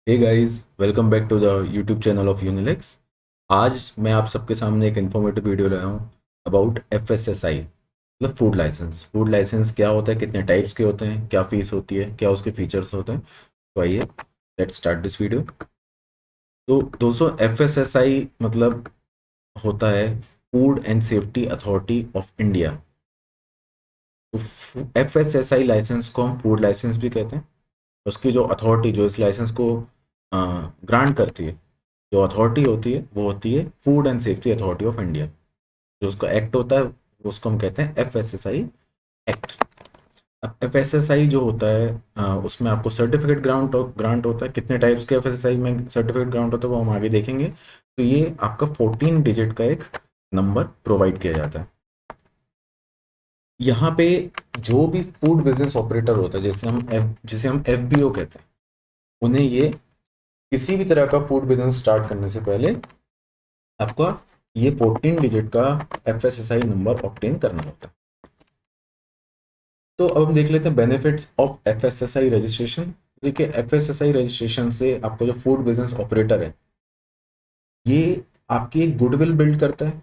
Hey guys, welcome back to the YouTube channel of Unilex. आज मैं आप सबके सामने एक इन्फॉर्मेटिव वीडियो लाया हूँ अबाउट एफएसएसआई, मतलब फूड लाइसेंस। फूड लाइसेंस क्या होता है, कितने टाइप्स के होते हैं, क्या फीस होती है, क्या उसके फीचर्स होते हैं। तो आइए लेट्स स्टार्ट दिस वीडियो। तो दोस्तों, एफएसएसआई मतलब होता है food and safety authority of India. तो एफएसएसआई लाइसेंस को हम फूड लाइसेंस भी कहते हैं। उसकी जो अथॉरिटी जो इस लाइसेंस को ग्रांट करती है, जो अथॉरिटी होती है वो होती है food and safety authority of India. जो उसका एक्ट होता है उसको हम कहते हैं एफएसएसआई एक्ट। अब एफएसएसआई जो होता है उसमें आपको सर्टिफिकेट ग्रांट होता है। कितने टाइप्स के एफएसएसआई में सर्टिफिकेट ग्रांट होता है वो हम आगे देखेंगे। तो ये आपका 14 डिजिट का एक नंबर प्रोवाइड किया जाता है। यहाँ पे जो भी फूड बिजनेस ऑपरेटर होता है, जिसे हम एफबीओ कहते हैं, उन्हें ये किसी भी तरह का फूड बिजनेस स्टार्ट करने से पहले आपका ये 14 डिजिट का एफएसएसआई नंबर ऑब्टेन करना होता है। तो अब हम देख लेते हैं बेनिफिट्स ऑफ एफएसएसआई रजिस्ट्रेशन। देखिए, एफएसएसआई रजिस्ट्रेशन से आपका जो फूड बिजनेस ऑपरेटर है, ये आपकी एक गुडविल बिल्ड करता है,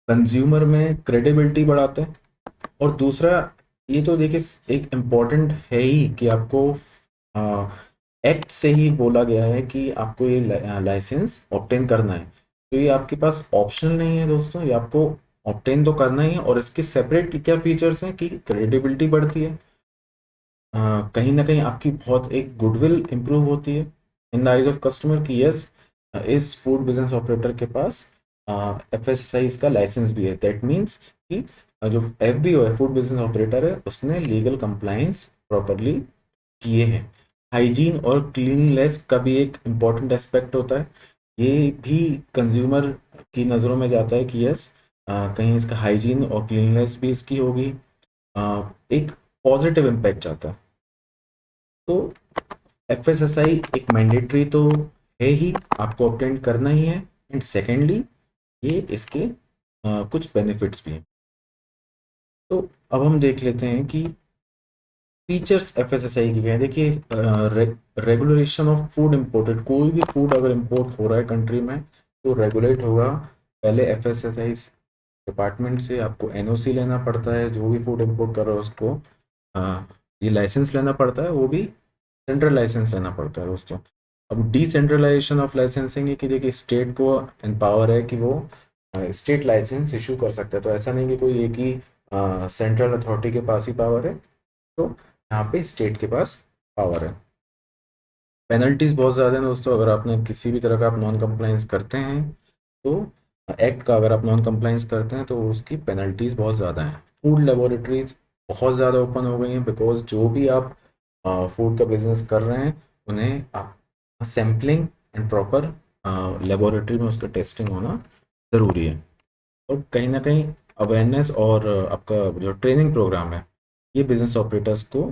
कंज्यूमर में क्रेडिबिलिटी बढ़ाता है। और दूसरा, ये तो देखिए एक इम्पॉर्टेंट है ही कि आपको एक्ट से ही बोला गया है कि आपको ये लाइसेंस ऑब्टेन करना है। तो ये आपके पास ऑप्शनल नहीं है दोस्तों, ये आपको ऑब्टेन तो करना ही है। और इसके सेपरेट क्या फीचर्स हैं कि क्रेडिबिलिटी बढ़ती है, कहीं ना कहीं आपकी बहुत एक गुडविल इंप्रूव होती है in the eyes of customer कि यस, इस फूड बिजनेस ऑपरेटर के पास एफएसएसआई का लाइसेंस भी है। दैट मीन्स कि जो एफबीओ है, फूड बिजनेस ऑपरेटर है, उसने लीगल कंप्लायंस प्रॉपरली किए हैं। हाइजीन और क्लीननेस का भी एक इम्पॉर्टेंट एस्पेक्ट होता है। ये भी कंज्यूमर की नज़रों में जाता है कि यस, कहीं इसका हाइजीन और क्लीननेस भी इसकी होगी। एक पॉजिटिव इम्पैक्ट जाता है। तो एफएसएसआई एक मैंडेटरी तो है ही, आपको ऑब्टेन करना ही है। एंड सेकेंडली, ये इसके कुछ बेनिफिट्स भी हैं। तो अब हम देख लेते हैं कि फीचर्स एफएसएसआई की क्या है। देखिए, रेगुलेशन ऑफ फूड इंपोर्टेड, कोई भी फूड अगर इंपोर्ट हो रहा है कंट्री में तो रेगुलेट होगा पहले एफएसएसआई डिपार्टमेंट से। आपको एनओसी लेना पड़ता है, जो भी फूड इंपोर्ट कर रहा है उसको ये लाइसेंस लेना पड़ता है, वो भी सेंट्रल लाइसेंस लेना पड़ता है दोस्तों। अब डिसेंट्रलाइजेशन ऑफ लाइसेंसिंग है कि देखिए स्टेट को एम्पावर है कि वो स्टेट लाइसेंस इशू कर सकता है। तो ऐसा नहीं कि कोई एक ही सेंट्रल अथॉरिटी के पास ही पावर है, तो यहाँ पे स्टेट के पास पावर है। पेनल्टीज बहुत ज़्यादा हैं दोस्तों, अगर आपने किसी भी तरह का आप नॉन कंप्लाइंस करते हैं तो एक्ट का अगर आप नॉन कंप्लाइंस करते हैं तो उसकी पेनल्टीज बहुत ज़्यादा हैं। फूड लेबोरेटरीज बहुत ज़्यादा ओपन हो गई हैं, बिकॉज जो भी आप फूड का बिजनेस कर रहे हैं उन्हें आप सैम्पलिंग एंड प्रॉपर लेबोरेटरी में उसका टेस्टिंग होना ज़रूरी है। और कहीं ना कहीं अवेयरनेस और आपका जो ट्रेनिंग प्रोग्राम है, ये बिजनेस ऑपरेटर्स को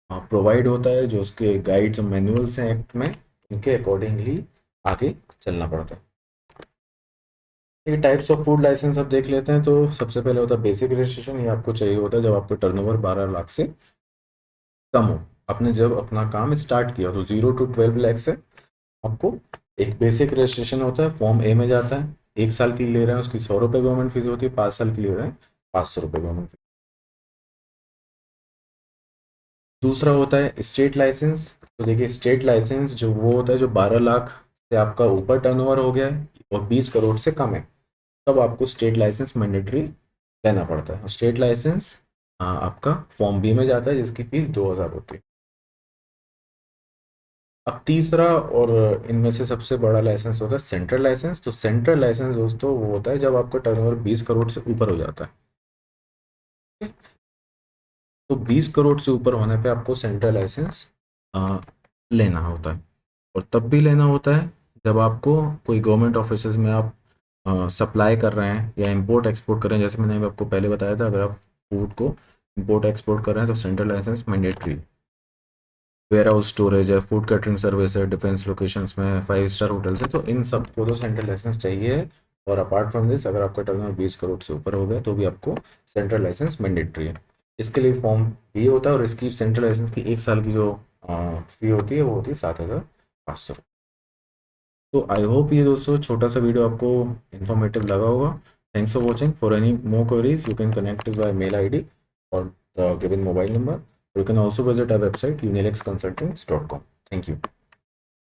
प्रोवाइड होता है। जो उसके गाइड्स और मैनुअल्स हैं एक्ट में, उनके अकॉर्डिंगली आगे चलना पड़ता है। ये टाइप्स ऑफ फूड लाइसेंस अब देख लेते हैं। तो सबसे पहले होता है बेसिक रजिस्ट्रेशन। ये आपको चाहिए होता है जब आपका टर्नओवर 12 लाख से कम हो। आपने जब अपना काम स्टार्ट किया तो 0 to 12 लाख से आपको एक बेसिक रजिस्ट्रेशन होता है, फॉर्म ए में जाता है। 1 साल के लिए ले रहे हैं उसकी 100 रुपये गवर्नमेंट फीस होती है, 5 साल के लिए ले रहे हैं 500 रुपये गवर्नमेंट फीस। दूसरा होता है स्टेट लाइसेंस। तो देखिए, स्टेट लाइसेंस जो वो होता है जो 12 लाख से आपका ऊपर टर्नओवर हो गया है और 20 करोड़ से कम है, तब आपको स्टेट लाइसेंस मैंडेटरी लेना पड़ता है। स्टेट लाइसेंस आपका फॉर्म बी में जाता है, जिसकी फीस 2,000 होती है। अब तीसरा और इनमें से सबसे बड़ा लाइसेंस होता है सेंट्रल लाइसेंस। तो सेंट्रल लाइसेंस दोस्तों वो होता है जब आपका टर्नओवर 20 करोड़ से ऊपर हो जाता है। तो 20 करोड़ से ऊपर होने पे आपको सेंट्रल लाइसेंस लेना होता है। और तब भी लेना होता है जब आपको कोई गवर्नमेंट ऑफिसेज में आप सप्लाई कर रहे हैं या इंपोर्ट एक्सपोर्ट कर रहे हैं। जैसे मैंने आपको पहले बताया था, अगर आप फूड को इंपोर्ट एक्सपोर्ट कर रहे हैं तो central licence mandatory. Warehouse storage है, फूड कैटरिंग सर्विस है, डिफेंस लोकेशंस में 5 स्टार होटल्स है, तो इन सबको तो सेंट्रल लाइसेंस चाहिए है। और अपार्ट फ्रॉम दिस, अगर आपका टर्नओवर 20 करोड़ से ऊपर हो गया तो भी आपको सेंट्रल लाइसेंस मैंडेटरी है। इसके लिए फॉर्म भी होता है और इसकी सेंट्रल लाइसेंस की 1 साल की जो फी होती है वो होती है 7,000 500। तो आई होप ये दोस्तों छोटा सा वीडियो आपको इन्फॉर्मेटिव लगा होगा। Thanks for watching. For any more queries you can connect by mail ID or the given mobile number. You can also visit our website unilexconsultants.com. Thank you.